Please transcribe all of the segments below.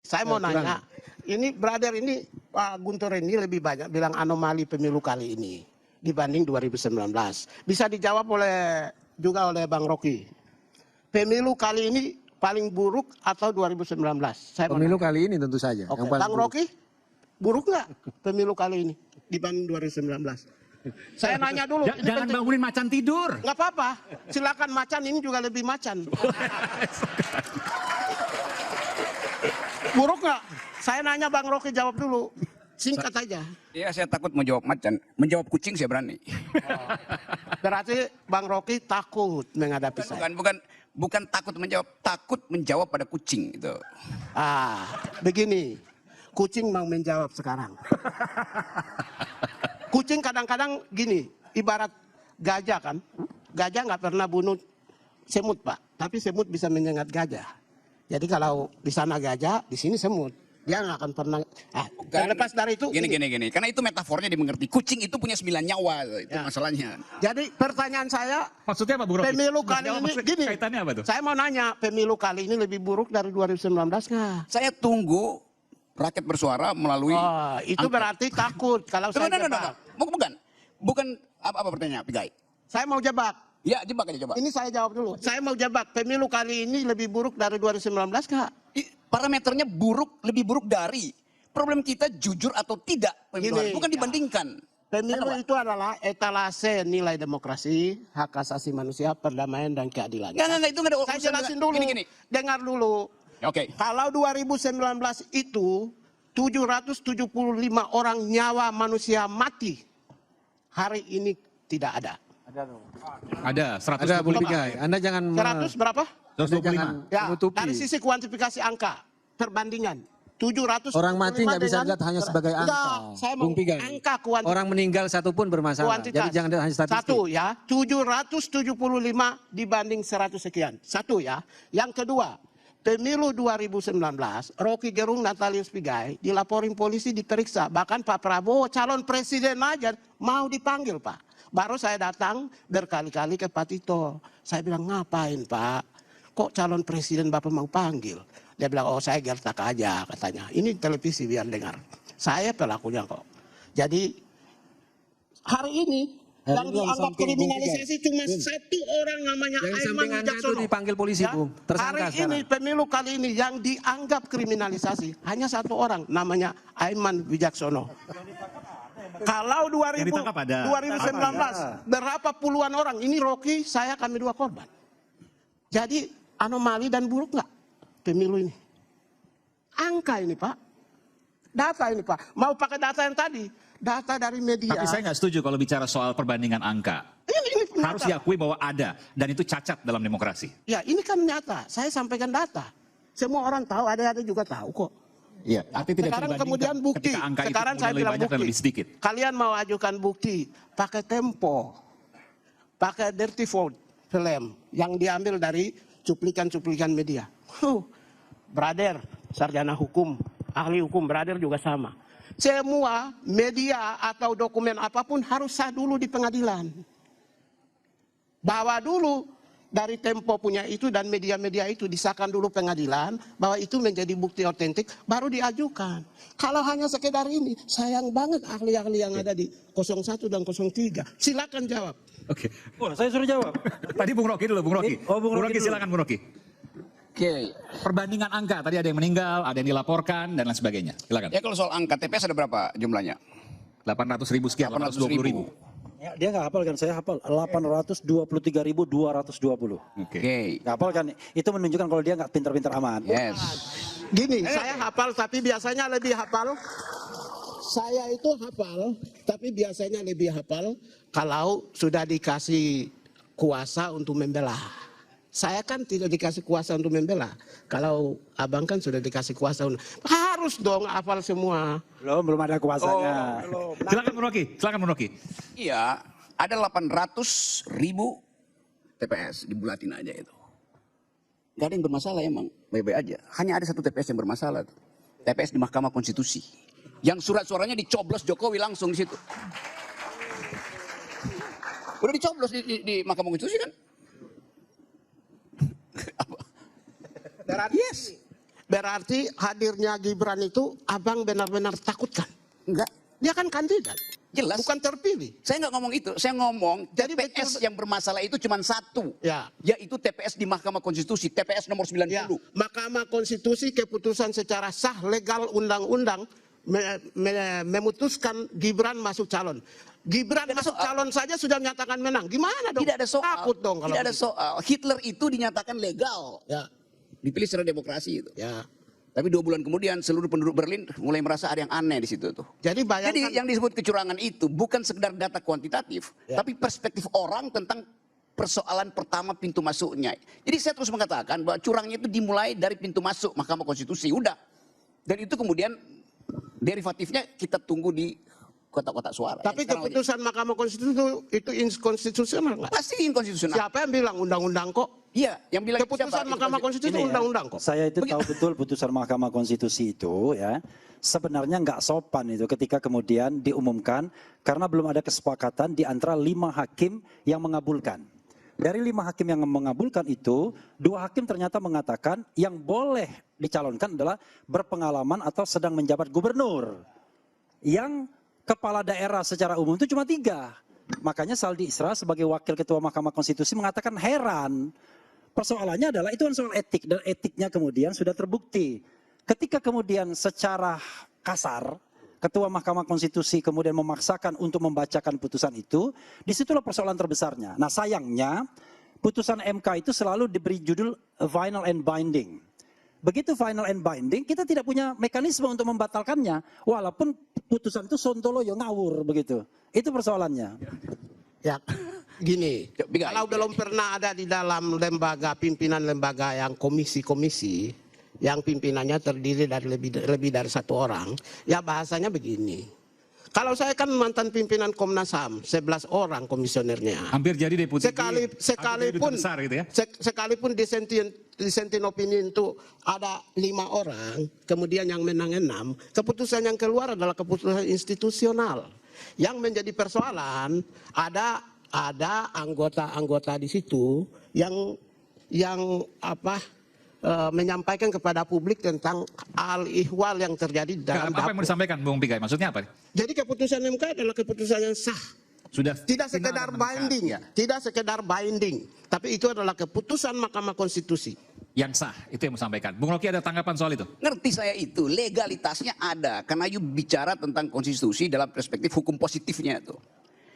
Saya mau nanya, ini brother ini Pak Guntur ini lebih banyak bilang anomali pemilu kali ini dibanding 2019. Bisa dijawab juga oleh Bang Rocky. Pemilu kali ini paling buruk atau 2019? Pemilu kali ini tentu saja. Oke. Bang Rocky, buruk nggak pemilu kali ini dibanding 2019? Saya nanya dulu. Jangan bangunin macan tidur. Nggak apa-apa, silakan macan, ini juga lebih macan. Buruk nggak? Saya nanya Bang Rocky, jawab dulu. Singkat aja. Iya, saya takut menjawab macan. Menjawab kucing saya berani. Berarti Bang Rocky takut menghadapi saya. Bukan takut menjawab pada kucing itu. Begini. Kucing mau menjawab sekarang. Kucing kadang-kadang gini, ibarat gajah kan. Gajah nggak pernah bunuh semut, Pak. Tapi semut bisa menyengat gajah. Jadi kalau di sana gajah, di sini semut. Dia nggak akan pernah. Terlepas dari itu. Gini. Karena itu metafornya dimengerti. Kucing itu punya 9 nyawa, itu masalahnya. Jadi pertanyaan saya. Maksudnya apa, Bung Rocky? Pemilu kali ini gini. Kaitannya apa tuh? Saya mau nanya, pemilu kali ini lebih buruk dari 2019 nggak? Saya tunggu rakyat bersuara melalui. Itu berarti takut kalau saya jebak. Bukan apa pertanyaan, Pigai? Saya mau jebak. Ya, jebak aja coba. Ini saya jawab dulu. Saya mau jebak, pemilu kali ini lebih buruk dari 2019 nggak? Parameternya lebih buruk dari. Problem kita jujur atau tidak pemilu, bukan dibandingkan. Pemilu itu adalah etalase nilai demokrasi, hak asasi manusia, perdamaian dan keadilan. Enggak, itu enggak ada. Saya jelasin dulu. Gini. Dengar dulu. Oke. Kalau 2019 itu 775 orang nyawa manusia mati. Hari ini tidak ada. Ada 100. Ada, Bung Pigai. Anda jangan 100 berapa? 125. Ya, menutupi. dari sisi kuantifikasi angka, perbandingan. 700 Orang mati nggak bisa dilihat hanya sebagai angka. Saya mau Bung Pigai. angka kuantitas. Orang meninggal satu pun bermasalah. Kuantitas. Jadi jangan hanya statistik. Satu ya, 775 dibanding 100 sekian. Satu ya. Yang kedua, pemilu 2019, Rocky Gerung, Natalius Pigai dilaporin polisi, diperiksa. Bahkan Pak Prabowo calon presiden aja mau dipanggil, Pak. Baru saya datang berkali-kali ke Pak Tito. Saya bilang, ngapain Pak? Kok calon presiden Bapak mau panggil? Dia bilang, oh saya gertak aja katanya. Ini televisi biar dengar. Saya pelakunya kok. Jadi hari ini yang dianggap kriminalisasi cuma satu orang namanya Aiman Wijaksono. Dipanggil polisi, ya? Bung. Tersangka Hari ini pemilu kali ini yang dianggap kriminalisasi hanya satu orang namanya Aiman Wijaksono. Kalau 2019 berapa puluhan orang, ini Rocky, saya, kami dua korban. Jadi anomali dan buruk nggak pemilu ini? Angka ini Pak, data ini Pak. Mau pakai data yang tadi, data dari media. Tapi saya nggak setuju kalau bicara soal perbandingan angka. Ini harus diakui bahwa ada dan itu cacat dalam demokrasi. Ya ini kan nyata, saya sampaikan data. Semua orang tahu, ada juga tahu kok. Iya, tapi tidak sekarang kemudian bukti. Sekarang saya bilang bukti. Kalian mau ajukan bukti pakai Tempo, pakai Dirty Vote film yang diambil dari cuplikan-cuplikan media. Brother, sarjana hukum, ahli hukum, brother juga sama. Semua media atau dokumen apapun harus sah dulu di pengadilan. Bawa dulu dari Tempo punya itu dan media-media itu disahkan dulu pengadilan bahwa itu menjadi bukti otentik, baru diajukan. Kalau hanya sekedar ini, sayang banget ahli-ahli yang ada di 01 dan 03. Silakan jawab. Oke. Oh, saya suruh jawab. Tadi Bung Rocky dulu, Bung Rocky. Bung Rocky silakan Bung Rocky. Oke. Perbandingan angka, tadi ada yang meninggal, ada yang dilaporkan dan lain sebagainya. Silakan. Ya kalau soal angka TPS ada berapa jumlahnya? 800.000 sekian, 820.000. Ya, dia nggak hafal kan, saya hafal 823.220. Oke. Nggak hafal kan, itu menunjukkan kalau dia nggak pintar-pintar amat. Yes. Gini, saya hafal tapi biasanya lebih hafal. Saya itu hafal, tapi biasanya lebih hafal kalau sudah dikasih kuasa untuk membela. Saya kan tidak dikasih kuasa untuk membela. Kalau abang kan sudah dikasih kuasa untuk... Harus dong hafal semua. Belum ada kuasanya. Silakan Bung Rocky, silakan Bung Rocky. Iya, ada 800.000 TPS, dibulatin aja itu. Gak ada yang bermasalah emang, baik-baik aja. Hanya ada satu TPS yang bermasalah. TPS di Mahkamah Konstitusi. Yang surat-suaranya dicoblos Jokowi langsung di situ. Udah dicoblos di Mahkamah Konstitusi kan? Yes. Berarti hadirnya Gibran itu abang benar-benar takutkan. Enggak, Dia kan kandidat. jelas. Bukan terpilih. Saya nggak ngomong itu, saya ngomong Jadi TPS yang bermasalah itu cuma satu. Ya. Yaitu TPS di Mahkamah Konstitusi, TPS nomor 90. Ya, Mahkamah Konstitusi keputusan secara sah, legal, undang-undang memutuskan Gibran masuk calon. Gibran Tidak ada masuk soal. calon saja sudah menyatakan menang. Gimana dong? Tidak ada soal. Takut dong kalau Tidak ada begitu. soal. Hitler itu dinyatakan legal. Ya, Dipilih secara demokrasi itu. ya. Tapi 2 bulan kemudian seluruh penduduk Berlin mulai merasa ada yang aneh di situ tuh. Jadi bayangkan. Jadi yang disebut kecurangan itu bukan sekedar data kuantitatif, Ya. tapi perspektif orang tentang persoalan pertama pintu masuknya. Jadi saya terus mengatakan bahwa curangnya itu dimulai dari pintu masuk Mahkamah Konstitusi, udah. Dan itu kemudian derivatifnya kita tunggu di kotak-kotak suara. Tapi Yang sekarang keputusan Mahkamah Konstitusi itu inkonstitusional nggak? lagi. Pasti inkonstitusional. Siapa yang bilang undang-undang kok? Iya, yang bilang itu Keputusan siapa? Mahkamah Konstitusi itu Ini ya, undang-undang kok. Saya itu tahu betul putusan Mahkamah Konstitusi itu ya. Sebenarnya nggak sopan itu ketika kemudian diumumkan karena belum ada kesepakatan di antara 5 hakim yang mengabulkan. Dari 5 hakim yang mengabulkan itu, 2 hakim ternyata mengatakan yang boleh dicalonkan adalah berpengalaman atau sedang menjabat gubernur. Yang kepala daerah secara umum itu cuma 3. Makanya Saldi Isra sebagai wakil ketua Mahkamah Konstitusi mengatakan heran. Persoalannya adalah itu kan soal etik dan etiknya kemudian sudah terbukti. Ketika kemudian secara kasar ketua Mahkamah Konstitusi kemudian memaksakan untuk membacakan putusan itu, disitulah persoalan terbesarnya. Nah sayangnya putusan MK itu selalu diberi judul final and binding. Begitu final and binding, kita tidak punya mekanisme untuk membatalkannya. Walaupun putusan itu sontoloyo ngawur begitu. Itu persoalannya. Ya, gini. Bigai. Kalau belum pernah ada di dalam lembaga, pimpinan lembaga yang komisi-komisi, yang pimpinannya terdiri dari lebih dari 1 orang, ya bahasanya begini. Kalau saya kan mantan pimpinan Komnas HAM, 11 orang komisionernya. Hampir jadi deputi. Sekalipun besar gitu ya. sekalipun dissenting opinion itu ada 5 orang, kemudian yang menang 6, keputusan yang keluar adalah keputusan institusional. Yang menjadi persoalan ada anggota-anggota di situ yang menyampaikan kepada publik tentang al-ihwal yang terjadi dalam Apa yang mau dapur. disampaikan Bung Pigai? Maksudnya apa? Jadi keputusan MK adalah keputusan yang sah. Sudah Tidak final sekedar dan mengikat. binding, Ya. tidak sekedar binding, tapi itu adalah keputusan Mahkamah Konstitusi. Yang sah, itu yang mau disampaikan. Bung Rocky ada tanggapan soal itu? Ngerti saya itu, legalitasnya ada. Karena you bicara tentang konstitusi dalam perspektif hukum positifnya itu.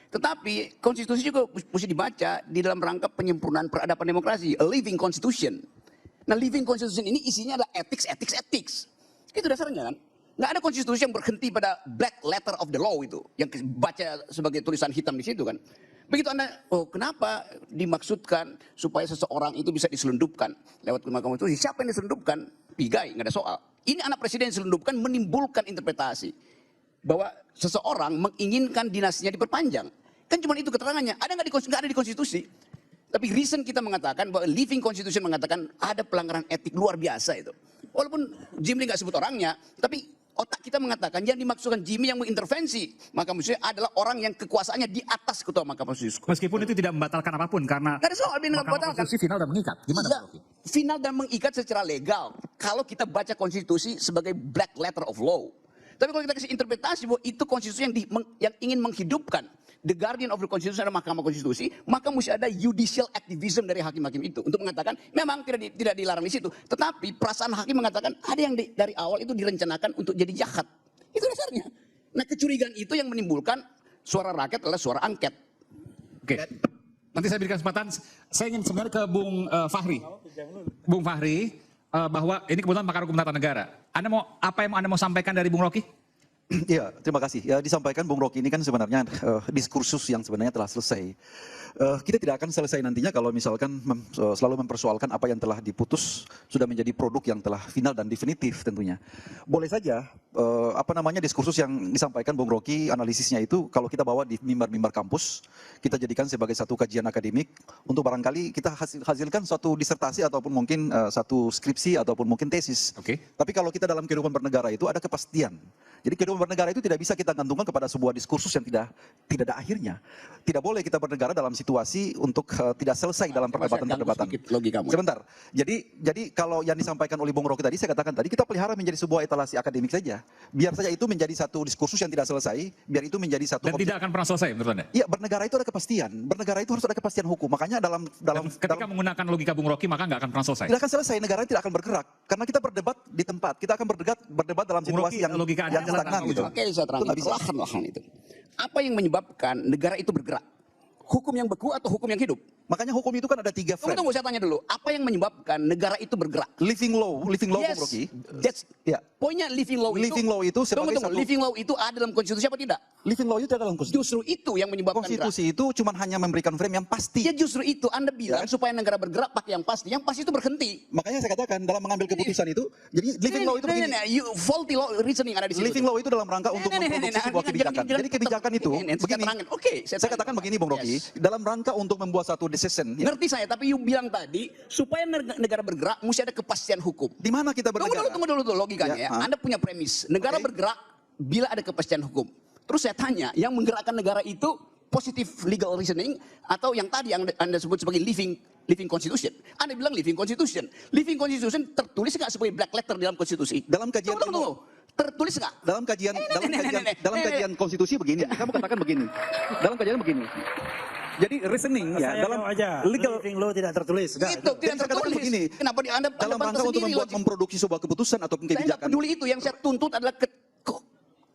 Tetapi konstitusi juga mesti dibaca di dalam rangka penyempurnaan peradaban demokrasi. A living constitution. Nah living constitution ini isinya adalah ethics. Itu dasarnya kan. Nggak ada konstitusi yang berhenti pada black letter of the law itu. Yang baca sebagai tulisan hitam di situ kan. Begitu Anda, kenapa dimaksudkan supaya seseorang itu bisa diselundupkan lewat Mahkamah Konstitusi? Siapa yang diselundupkan? Pigai, nggak ada soal. Ini anak presiden yang diselundupkan menimbulkan interpretasi. Bahwa seseorang menginginkan dinastinya diperpanjang. Kan cuma itu keterangannya. Ada nggak ada di konstitusi? Tapi reason kita mengatakan bahwa living constitution mengatakan ada pelanggaran etik luar biasa itu. Walaupun Jimli nggak sebut orangnya, tapi otak kita mengatakan yang dimaksudkan Jimmy yang mengintervensi Mahkamah Konstitusi adalah orang yang kekuasaannya di atas ketua Mahkamah Konstitusi. Meskipun itu tidak membatalkan apapun karena Nggak ada soal dia nggak Mahkamah membatalkan. Konstitusi final dan mengikat. Gimana Iya, Bung Rocky? final dan mengikat secara legal. Kalau kita baca konstitusi sebagai black letter of law. Tapi kalau kita kasih interpretasi bahwa itu konstitusi yang ingin menghidupkan the guardian of the constitution adalah Mahkamah Konstitusi, maka mesti ada judicial activism dari hakim-hakim itu untuk mengatakan memang tidak dilarang di situ. Tetapi perasaan hakim mengatakan ada yang dari awal itu direncanakan untuk jadi jahat. Itu dasarnya. Nah kecurigaan itu yang menimbulkan suara rakyat adalah suara angket. Oke. Nanti saya berikan kesempatan. Saya ingin sebenarnya ke Bung Fahri. Bung Fahri, bahwa ini kebetulan pakar hukum tata negara. Apa yang Anda mau sampaikan dari Bung Rocky? Ya, terima kasih. Ya, disampaikan Bung Rocky ini kan sebenarnya diskursus yang sebenarnya telah selesai. Kita tidak akan selesai nantinya kalau misalkan selalu mempersoalkan apa yang telah diputus sudah menjadi produk yang telah final dan definitif tentunya. Boleh saja diskursus yang disampaikan Bung Rocky analisisnya itu kalau kita bawa di mimbar-mimbar kampus, kita jadikan sebagai satu kajian akademik untuk barangkali kita hasilkan suatu disertasi ataupun mungkin satu skripsi ataupun mungkin tesis. Oke. Tapi kalau kita dalam kehidupan bernegara itu ada kepastian. Jadi kehidupan bernegara itu tidak bisa kita gantungkan kepada sebuah diskursus yang tidak ada akhirnya. Tidak boleh kita bernegara dalam situasi untuk tidak selesai dalam perdebatan-perdebatan. Logikamu. Sebentar. Jadi kalau yang disampaikan oleh Bung Rocky tadi, saya katakan tadi, kita pelihara menjadi sebuah etalasi akademik saja. Biar saja itu menjadi satu diskursus yang tidak selesai, biar itu menjadi satu Dan tidak akan pernah selesai menurut Anda? Iya, bernegara itu ada kepastian. Bernegara itu harus ada kepastian hukum. Makanya dalam Ketika menggunakan logika Bung Rocky maka nggak akan pernah selesai. tidak akan selesai, negara tidak akan bergerak. Karena kita berdebat di tempat, kita akan berdebat dalam Bung situasi Rocky, yang logika Anda stagnan gitu. Oke, saya terangkan perlahan-lahan itu. Apa yang menyebabkan negara itu bergerak? Hukum yang beku atau hukum yang hidup? Makanya hukum itu kan ada 3 frame. Tunggu, saya tanya dulu. Apa yang menyebabkan negara itu bergerak? Living law Bung Yes, Rocky. that's Ya. poinnya living law itu. Living law itu sebagai Tunggu, satu- living law itu ada dalam konstitusi apa tidak? Living law itu ada dalam konstitusi. Justru itu yang menyebabkan Konstitusi itu cuma hanya memberikan frame yang pasti. gerak. Ya justru itu Anda bilang supaya negara bergerak pakai yang pasti. Yang pasti itu berhenti. Makanya saya katakan dalam mengambil keputusan itu, jadi living law itu begini. You faulty law reasoning ada di situ. Living law itu dalam rangka untuk memproduksi sebuah kebijakan. Jadi kebijakan itu begini. Oke, Saya katakan begini Bung Rocky, dalam rangka untuk membuat satu decision. Ya. Ngerti saya, tapi you bilang tadi supaya negara bergerak mesti ada kepastian hukum. Di mana kita bernegara? Tunggu dulu tuh logikanya ya. Ya, Anda punya premis, negara bergerak bila ada kepastian hukum. Terus saya tanya, yang menggerakkan negara itu positive legal reasoning atau yang tadi yang Anda sebut sebagai living constitution. Anda bilang living constitution. Living constitution tertulis nggak sebagai black letter dalam konstitusi? Dalam kajian Tunggu. Tertulis nggak? dalam kajian konstitusi begini, kamu katakan begini. Dalam kajian begini. Jadi reasoning ya dalam legal living law tidak tertulis. Itu Jadi tidak saya katakan tertulis. begini, Kenapa Anda dalam bantah rangka untuk sendiri membuat logik? memproduksi sebuah keputusan atau Saya nggak kebijakan. peduli itu. Yang saya tuntut adalah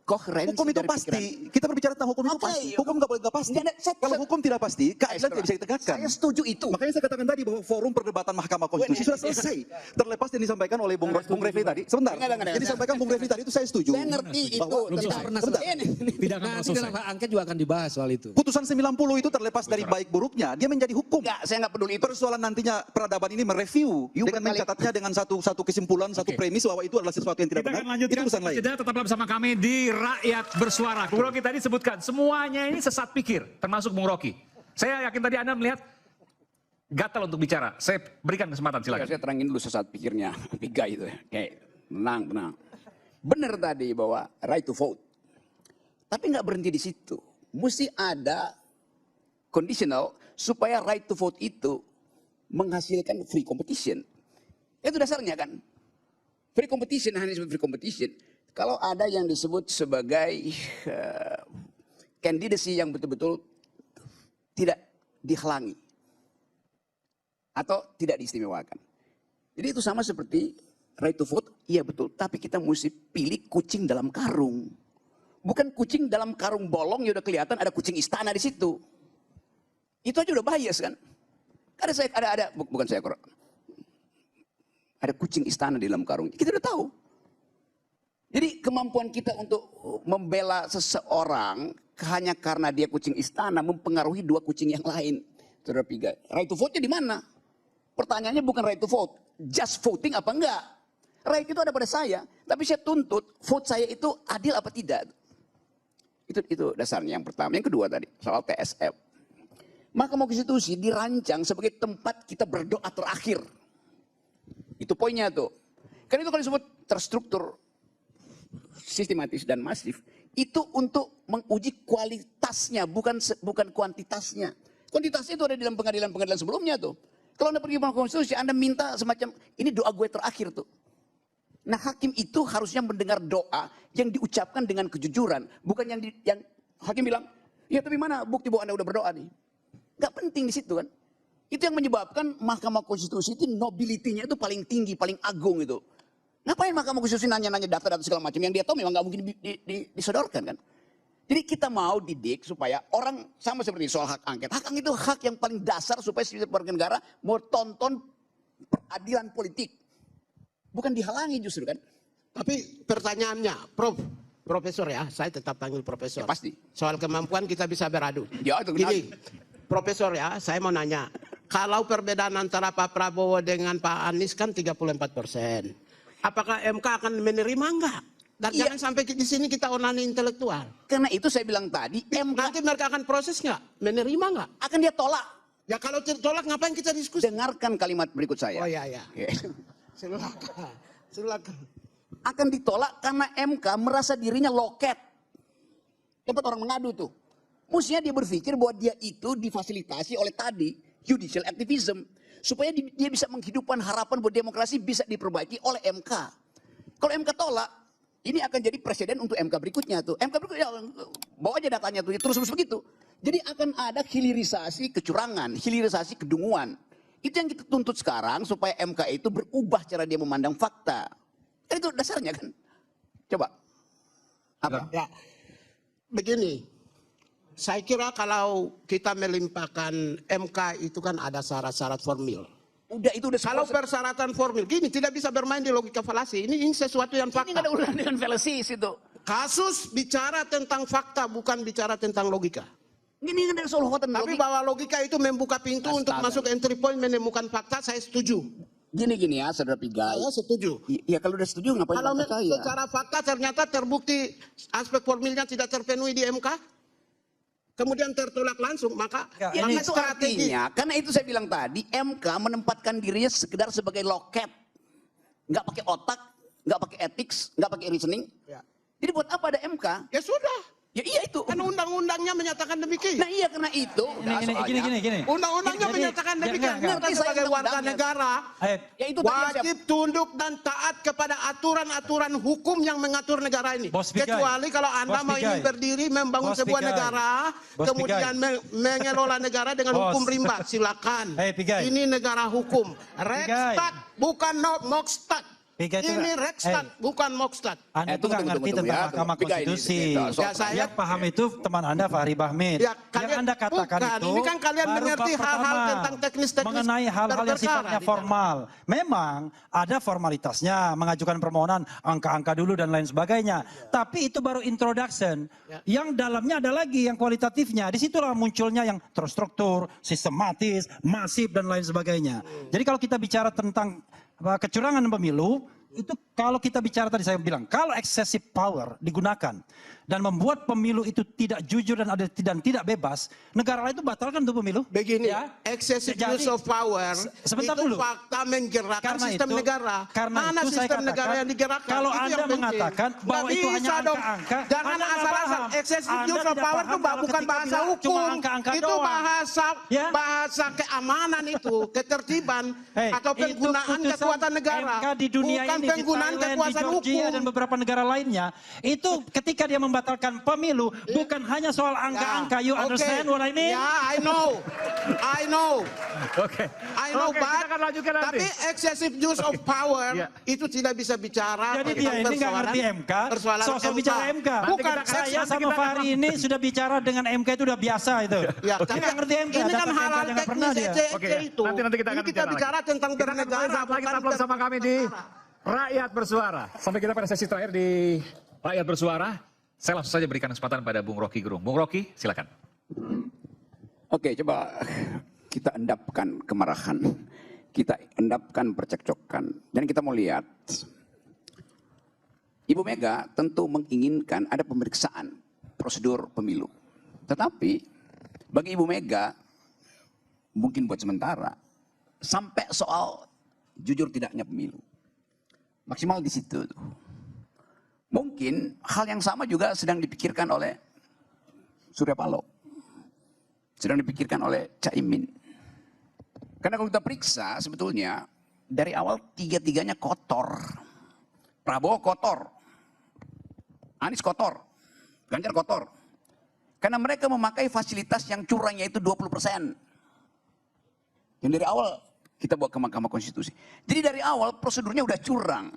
koherensi Hukum itu dari pasti. pikiran. Kita berbicara tentang hukum itu Oke, pasti. Hukum nggak boleh nggak pasti. Nggak ada- Kalau hukum tidak pasti, keadilan tidak bisa ditegakkan. Saya setuju itu. Makanya saya katakan tadi bahwa forum perdebatan Mahkamah Konstitusi sudah selesai. Terlepas yang disampaikan oleh Bung Refli tadi. Sebentar. Enggak. Yang disampaikan Bung Refli tadi itu saya setuju. Saya ngerti itu Bahwa tentang pernah Sebentar. Tidak akan pernah Nanti selesai. dalam hak angket juga akan dibahas soal itu. Putusan 90 itu terlepas dari baik buruknya, dia menjadi hukum. Enggak, saya nggak peduli itu. Persoalan nantinya peradaban ini mereview You dengan berkali- mencatatnya dengan satu kesimpulan, satu premis bahwa itu adalah sesuatu yang tidak Kita benar. akan lanjutkan Itu urusan lain. jeda, tetaplah bersama kami di Rakyat Bersuara. Bung Rocky tadi sebutkan, semuanya ini sesat pikir, termasuk Bung Rocky. Saya yakin tadi Anda melihat gatal untuk bicara. Saya berikan kesempatan, silakan. Saya terangin dulu sesat pikirnya. Tiga itu ya. Oke, tenang. Benar tadi bahwa right to vote. Tapi nggak berhenti di situ. Mesti ada conditional supaya right to vote itu menghasilkan free competition. Itu dasarnya kan. Free competition, hanya disebut free competition. Kalau ada yang disebut sebagai candidacy yang betul-betul tidak dihalangi atau tidak diistimewakan. Jadi itu sama seperti right to vote, iya betul. Tapi kita mesti pilih kucing dalam karung. Bukan kucing dalam karung bolong, ya udah kelihatan ada kucing istana di situ. Itu aja udah bias kan. Bukan saya korek. Ada kucing istana di dalam karung. Kita udah tahu. Jadi kemampuan kita untuk membela seseorang hanya karena dia kucing istana mempengaruhi dua kucing yang lain. Saudara Pigai, right to vote-nya di mana? Pertanyaannya bukan right to vote, just voting apa enggak? Right itu ada pada saya, tapi saya tuntut vote saya itu adil apa tidak. Itu dasarnya yang pertama. Yang kedua tadi soal TSM. Mahkamah Konstitusi dirancang sebagai tempat kita berdoa terakhir. Itu poinnya tuh. Karena itu kalau disebut terstruktur, sistematis dan masif, itu untuk menguji kualitasnya, bukan kuantitasnya. Kuantitasnya itu ada di dalam pengadilan-pengadilan sebelumnya tuh. Kalau Anda pergi ke Mahkamah Konstitusi, Anda minta semacam, ini doa gue terakhir tuh. Nah hakim itu harusnya mendengar doa yang diucapkan dengan kejujuran. Bukan yang hakim bilang, ya tapi mana bukti bahwa Anda udah berdoa nih. Gak penting di situ kan. Itu yang menyebabkan Mahkamah Konstitusi itu nobility-nya itu paling tinggi, paling agung itu. Ngapain Mahkamah Konstitusi nanya-nanya data-data segala macam yang dia tahu memang nggak mungkin disodorkan kan. Jadi kita mau didik supaya orang sama seperti soal hak angket. Hak angket itu hak yang paling dasar supaya setiap warga negara mau tonton peradilan politik. Bukan dihalangi justru kan. Tapi pertanyaannya, Profesor ya, saya tetap panggil Profesor. Ya, pasti. Soal kemampuan kita bisa beradu. Ya, itu benar. Gini, Profesor ya, saya mau nanya. Kalau perbedaan antara Pak Prabowo dengan Pak Anies kan 34%. Apakah MK akan menerima enggak? Dan Iya. jangan sampai di sini kita onani intelektual. Karena itu saya bilang tadi, MK Nanti mereka akan proses enggak? Menerima enggak? akan dia tolak. Ya kalau tolak ngapain kita diskusi? Dengarkan kalimat berikut saya. Oh ya. Oke. Silakan. akan ditolak karena MK merasa dirinya loket. Tempat orang mengadu tuh. Mestinya dia berpikir bahwa dia itu difasilitasi oleh tadi judicial activism. Supaya dia bisa menghidupkan harapan bahwa demokrasi bisa diperbaiki oleh MK. Kalau MK tolak, ini akan jadi presiden untuk MK berikutnya tuh. MK berikutnya, bawa aja datanya tuh, terus begitu. Jadi akan ada hilirisasi kecurangan, hilirisasi kedunguan. Itu yang kita tuntut sekarang supaya MK itu berubah cara dia memandang fakta. Kan itu dasarnya kan. Coba. Apa? Ya, begini. Saya kira kalau kita melimpahkan MK itu kan ada syarat-syarat formil. Itu udah Kalau persyaratan formil, gini tidak bisa bermain di logika falasi. Ini sesuatu yang fakta. Ini nggak ada urusan dengan falasis itu. Kasus bicara tentang fakta, bukan bicara tentang logika. Ini nggak ada soal hotel Tapi bahwa logika itu membuka pintu untuk masuk entry point menemukan fakta, saya setuju. Gini ya, saudara Pigai. Saya setuju. Ya kalau udah setuju ngapain Kalau nggak percaya? secara fakta ternyata terbukti aspek formilnya tidak terpenuhi di MK, kemudian tertolak langsung, maka Ya, maka itu artinya, karena itu saya bilang tadi, MK menempatkan dirinya sekedar sebagai loket. Nggak pakai otak, nggak pakai ethics, nggak pakai reasoning. Ya. Jadi buat apa ada MK? Ya sudah. Ya iya itu. Kan undang-undangnya menyatakan demikian. Nah iya karena itu. Gini. Undang-undangnya Jadi, menyatakan demikian. jangan. Kita sebagai warga negara Ya itu tadi yang saya- wajib tunduk dan taat kepada aturan-aturan hukum yang mengatur negara ini. Bos Bigai. Kecuali kalau Anda Bos mau Bigai. ingin berdiri membangun Bos sebuah Bigai. negara, Bos kemudian mengelola negara dengan Bos. hukum rimba, silakan. Bigai. Ini negara hukum. Rekstad bukan Mokstat. Bigai itu Ini Rekstad bukan Mokstat. Anda tuh nggak ngerti tentang Mahkamah Konstitusi. Ya, saya- Yang paham itu teman Anda Fahri Bahmid. Ya, Yang kalian- Anda katakan bukan. itu Ini kan kalian baru mengerti bab hal-hal pertama. tentang teknis-teknis mengenai hal-hal yang berperkara sifatnya di dalam. formal. Memang ada formalitasnya, mengajukan permohonan, angka-angka dulu dan lain sebagainya. Tapi itu baru introduction. Yang dalamnya ada lagi yang kualitatifnya. Disitulah munculnya yang terstruktur, sistematis, masif dan lain sebagainya. Jadi kalau kita bicara tentang kecurangan pemilu, itu kalau kita bicara tadi saya bilang, kalau excessive power digunakan dan membuat pemilu itu tidak jujur dan tidak bebas, negara lain itu batalkan tuh pemilu. Begini, Ya. excessive Jadi, use of power sebentar itu dulu. fakta menggerakkan sistem negara. Karena Mana itu saya sistem katakan, negara yang digerakkan? kalau Itu Anda yang penting. mengatakan bahwa Nggak itu hanya bisa dong. angka-angka, Jangan Anda nggak asal-asal. paham. Excessive Anda use of tidak power paham itu kalau bukan ketika bahasa bilang hukum. cuma angka-angka Itu doang. Ya. bahasa keamanan itu, ketertiban atau itu penggunaan putusan kekuatan negara. MK di dunia bukan ini, penggunaan di Thailand, kekuasaan di Georgia hukum. dan beberapa negara lainnya, itu ketika dia membatalkan pemilu, bukan hanya soal angka-angka. You understand what I mean? Ya, I know. Oke. I know, Oke, but kita akan lanjutkan nanti. tapi excessive use of power Iya. itu tidak bisa bicara. Jadi dia ini nggak ngerti MK, sosok bicara MK. Bukan, Saya nanti sama kita akan- Fahri ini sudah bicara dengan MK itu udah biasa itu. Ya, Dia nggak ngerti MK. ini kan dapat hal-hal MK-nya nggak pernah teknis dia. ECE Oke, itu. nanti kita akan Ini kita bicara bicara lagi. tentang Kita akan bernegara. kembali saat lagi bukan tetap bersama kami di bernegara. Rakyat Bersuara. Sampai kita pada sesi terakhir di Rakyat Bersuara. Saya langsung saja berikan kesempatan pada Bung Rocky Gerung. Bung Rocky, silakan. Oke, coba kita endapkan kemarahan. Kita endapkan percekcokan. Dan kita mau lihat. Ibu Mega tentu menginginkan ada pemeriksaan prosedur pemilu. Tetapi bagi Ibu Mega, mungkin buat sementara, sampai soal jujur tidaknya pemilu. Maksimal di situ. Mungkin hal yang sama juga sedang dipikirkan oleh Surya Paloh. Sedang dipikirkan oleh Caimin. Karena kalau kita periksa sebetulnya dari awal tiga-tiganya kotor. Prabowo kotor. Anies kotor. Ganjar kotor. Karena mereka memakai fasilitas yang curangnya itu 20%. Yang dari awal kita bawa ke Mahkamah Konstitusi. Jadi dari awal prosedurnya udah curang.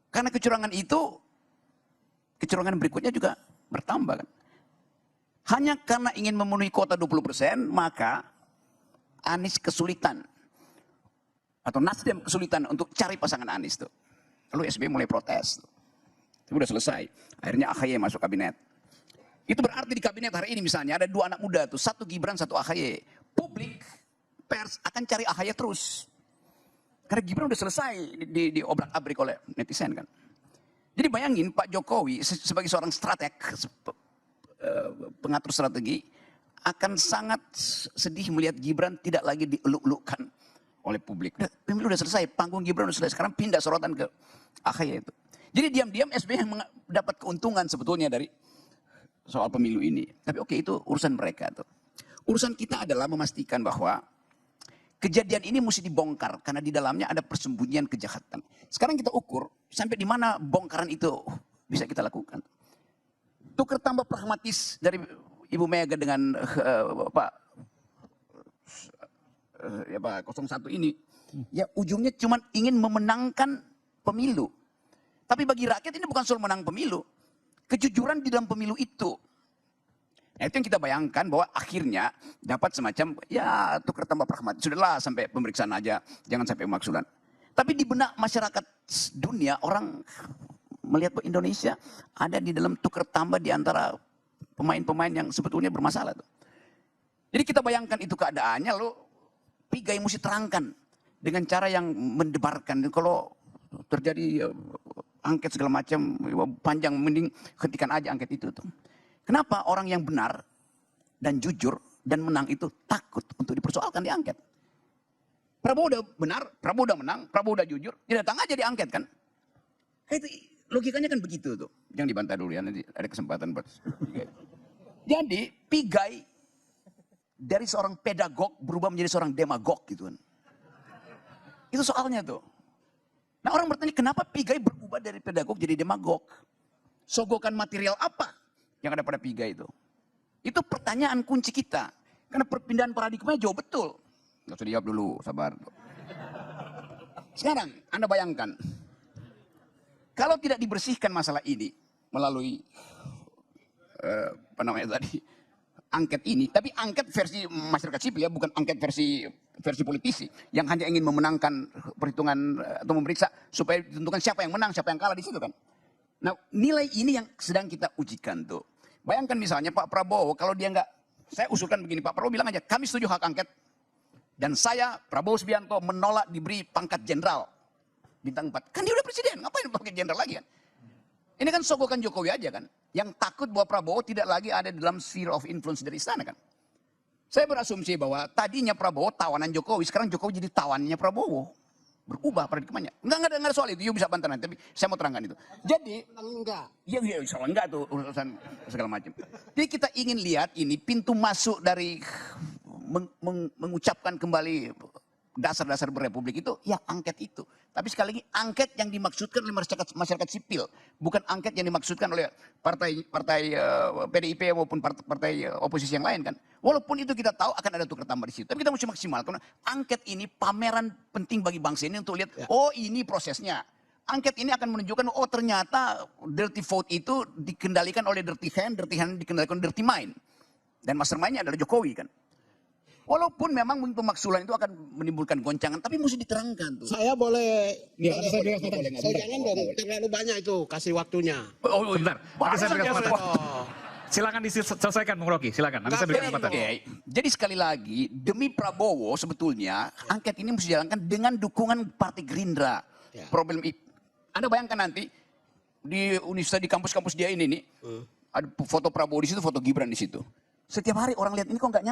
Karena kecurangan itu, kecurangan berikutnya juga bertambah kan. Hanya karena ingin memenuhi kuota 20%, maka Anies kesulitan. Atau Nasdem kesulitan untuk cari pasangan Anies tuh. Lalu SBY mulai protes. Itu udah selesai. Akhirnya AHY masuk kabinet. Itu berarti di kabinet hari ini misalnya ada dua anak muda tuh. Satu Gibran, satu AHY. Publik, pers akan cari AHY terus. Karena Gibran udah selesai di obrak-abrik oleh netizen kan. Jadi bayangin Pak Jokowi sebagai seorang strateg, pengatur strategi, akan sangat sedih melihat Gibran tidak lagi dieluk-elukkan oleh publik. Pemilu udah selesai, panggung Gibran udah selesai. Sekarang pindah sorotan ke AHY itu. Jadi diam-diam SBY dapat keuntungan sebetulnya dari soal pemilu ini. Tapi oke, itu urusan mereka tuh. Urusan kita adalah memastikan bahwa kejadian ini mesti dibongkar karena di dalamnya ada persembunyian kejahatan. Sekarang kita ukur sampai di mana bongkaran itu bisa kita lakukan. Tukar tambah pragmatis dari Ibu Mega dengan Pak 01 ini, ya ujungnya cuma ingin memenangkan pemilu. Tapi bagi rakyat ini bukan soal menang pemilu, kejujuran di dalam pemilu itu. Nah, itu yang kita bayangkan bahwa akhirnya dapat semacam ya tukar tambah pragmatis. Sudahlah sampai pemeriksaan aja, jangan sampai pemaksulan. Tapi di benak masyarakat dunia orang melihat bahwa Indonesia ada di dalam tukar tambah di antara pemain-pemain yang sebetulnya bermasalah tuh. Jadi kita bayangkan itu keadaannya, lo Pigai mesti terangkan dengan cara yang mendebarkan. Kalau terjadi angket segala macam panjang, mending hentikan aja angket itu tuh. Kenapa orang yang benar dan jujur dan menang itu takut untuk dipersoalkan di angket? Prabowo udah benar, Prabowo udah menang, Prabowo udah jujur, dia datang aja diangket kan? Itu logikanya kan begitu tuh. Jangan dibantah dulu ya, nanti ada kesempatan buat Pigai. Jadi Pigai dari seorang pedagog berubah menjadi seorang demagog gitu kan. Itu soalnya tuh. Nah orang bertanya kenapa Pigai berubah dari pedagog jadi demagog? Sogokan material apa yang ada pada Pigai itu? Itu pertanyaan kunci kita. Karena perpindahan paradigma jauh betul. Nggak usah dijawab dulu, sabar. Sekarang Anda bayangkan. Kalau tidak dibersihkan masalah ini melalui apa namanya tadi, angket ini, tapi angket versi masyarakat sipil ya, bukan angket versi politisi yang hanya ingin memenangkan perhitungan atau memeriksa supaya ditentukan siapa yang menang, siapa yang kalah di situ kan. Nah, nilai ini yang sedang kita ujikan tuh. Bayangkan misalnya Pak Prabowo kalau dia nggak, saya usulkan begini, Pak Prabowo bilang aja, kami setuju hak angket dan saya Prabowo Subianto menolak diberi pangkat jenderal bintang 4. Kan dia udah presiden, ngapain pakai jenderal lagi kan? Ini kan sogokan Jokowi aja kan, yang takut bahwa Prabowo tidak lagi ada di dalam sphere of influence dari istana kan. Saya berasumsi bahwa tadinya Prabowo tawanan Jokowi, sekarang Jokowi jadi tawanannya Prabowo. Berubah paradigmanya. Enggak ada soal itu, you bisa bantah nanti, tapi saya mau terangkan itu. Jadi, Enggak. iya soal enggak tuh urusan segala macam. Jadi kita ingin lihat ini pintu masuk dari mengucapkan kembali dasar-dasar berrepublik itu, ya angket itu. Tapi sekali lagi angket yang dimaksudkan oleh masyarakat sipil, bukan angket yang dimaksudkan oleh partai PDIP maupun partai oposisi yang lain kan. Walaupun itu kita tahu akan ada tukar tambah di situ, tapi kita mesti maksimal karena angket ini pameran penting bagi bangsa ini untuk lihat, oh ini prosesnya. Angket ini akan menunjukkan, oh ternyata dirty vote itu dikendalikan oleh dirty hand dikendalikan dirty mind. Dan mastermind-nya adalah Jokowi kan. Walaupun memang pemaksulan itu akan menimbulkan goncangan, tapi mesti diterangkan tuh. Saya boleh, Ya, saya beri kesempatan. jangan dong, terlalu banyak itu kasih waktunya. Oh, sebentar. Nanti saya beri kesempatan. Oh. Silakan diselesaikan Bung Rocky, silakan. Nanti saya beri kesempatan. Oke, jadi sekali lagi demi Prabowo sebetulnya angket ini mesti dijalankan dengan dukungan Partai Gerindra. Ya. Problem Anda bayangkan nanti di universitas di kampus-kampus dia ini nih, ada foto Prabowo di situ, foto Gibran di situ. Setiap hari orang lihat ini kok nggak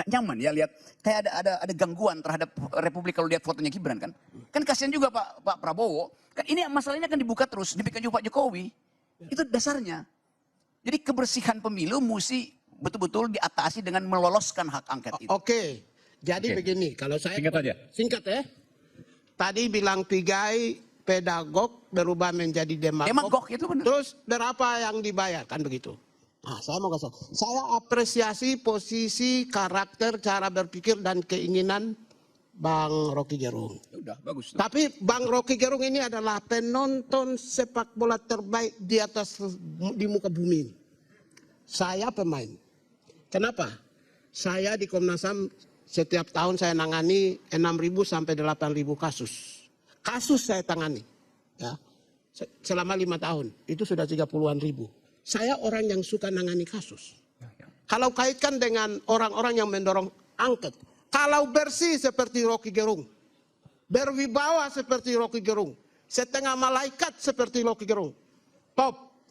nyaman ya, lihat kayak ada gangguan terhadap Republik kalau lihat fotonya Gibran kan. Kan kasihan juga Pak Prabowo. Kan ini masalahnya kan dibuka terus, dipikir juga Pak Jokowi. Itu dasarnya. Jadi kebersihan pemilu mesti betul-betul diatasi dengan meloloskan hak angket itu. Oke, jadi begini, kalau saya Singkat aja. Singkat ya. Tadi bilang Pigai pedagog berubah menjadi demagog. Demagog itu benar. Terus berapa yang dibayar kan begitu? Nah, saya mau kasih. Saya apresiasi posisi, karakter, cara berpikir dan keinginan Bang Rocky Gerung. Udah bagus. Tapi Bang Rocky Gerung ini adalah penonton sepak bola terbaik di muka bumi ini. Saya pemain. Kenapa? Saya di Komnas HAM setiap tahun saya nangani 6.000 sampai 8.000 kasus. Kasus saya tangani. Ya. Selama 5 tahun. Itu sudah 30-an ribu. Saya orang yang suka nangani kasus. Kalau kaitkan dengan orang-orang yang mendorong angket. Kalau bersih seperti Rocky Gerung. Berwibawa seperti Rocky Gerung. Setengah malaikat seperti Rocky Gerung. Top.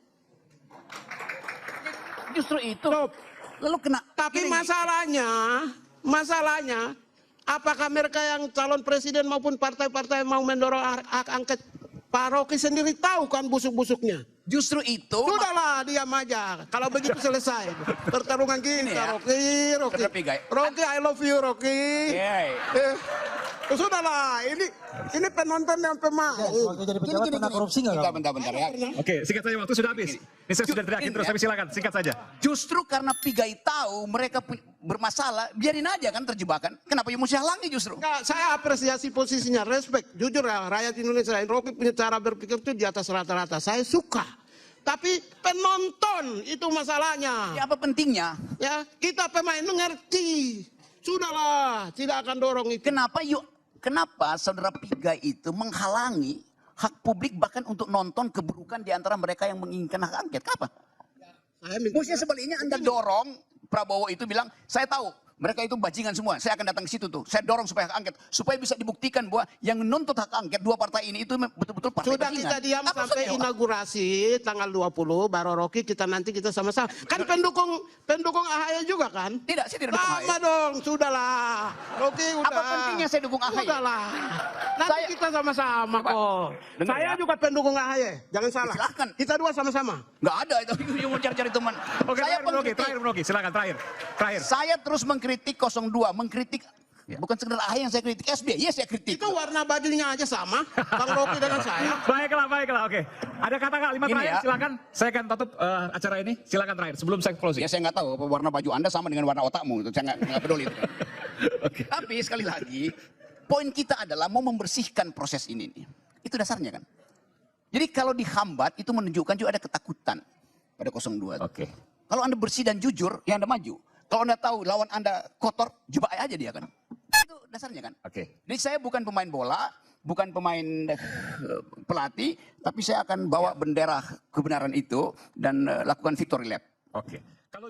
Justru itu. Top. Lalu kena. Tapi masalahnya Apakah mereka yang calon presiden maupun partai-partai mau mendorong hak angket? Pak Rocky sendiri tahu kan busuk-busuknya. Justru itu. Sudahlah, diam aja. Kalau begitu selesai pertarungan kita, ya. Rocky. Saudara Pigai. Rocky, I love you, Rocky. Yeay. Sudahlah, ini penonton yang pemain. Waktu jadi pejabat pernah korupsi nggak? Bentar ya. Oke, singkat saja, waktu sudah habis. Ini saya sudah teriakin terus, ya. tapi silakan singkat saja. Justru karena Pigai tahu mereka bermasalah, biarin aja kan terjebakan. Kenapa you mesti halangi justru? Enggak, saya apresiasi posisinya, respect. Jujur ya, rakyat Indonesia, Rocky punya cara berpikir itu di atas rata-rata. Saya suka. Tapi penonton itu masalahnya. Ya apa pentingnya? Ya, kita pemain mengerti. Sudahlah, tidak akan dorong itu. Kenapa saudara Pigai itu menghalangi hak publik bahkan untuk nonton keburukan di antara mereka yang menginginkan hak angket? Kenapa? Mestinya sebaliknya Anda dorong Prabowo itu bilang, saya tahu mereka itu bajingan semua, saya akan datang ke situ tuh. Saya dorong supaya hak angket, supaya bisa dibuktikan bahwa yang menuntut hak angket dua partai ini itu betul-betul partai Sudah bajingan. kita diam Apa sampai maksudnya, Pak? inaugurasi tanggal 20 baru Rocky nanti kita sama-sama. Kan pendukung AHY juga kan? Tidak, saya tidak dukung Sama AHY. dong, sudahlah. Rocky udah. Apa pentingnya saya dukung AHY? Sudahlah. Nanti kita sama-sama kok. dengar Saya ya. juga pendukung AHY, jangan salah. Silahkan. Kita dua sama-sama. Nggak ada itu, yang mau cari-cari teman. Oke, Saya terakhir, Bung Rocky, silakan terakhir. Saya terus mengkritik 02, mengkritik bukan sekedar AHY yang saya kritik, SBY saya kritik. Itu warna bajunya aja sama, Bang Rocky dengan saya. Baiklah, oke. Ada kalimat Ini terakhir, ya. silakan. Saya akan tutup acara ini. Silakan terakhir, sebelum saya closing. Ya saya nggak tahu apa warna baju Anda sama dengan warna otakmu, itu saya nggak peduli. Itu. Tapi sekali lagi, poin kita adalah mau membersihkan proses ini nih. Itu dasarnya kan. Jadi kalau dihambat itu menunjukkan juga ada ketakutan pada 02. Oke. Kalau Anda bersih dan jujur, ya Anda maju. Kalau Anda tahu lawan Anda kotor, jebak aja dia kan. Itu dasarnya kan. Oke. Jadi saya bukan pemain bola, bukan pemain pelatih, tapi saya akan bawa bendera kebenaran itu dan lakukan victory lap. Oke. Kalau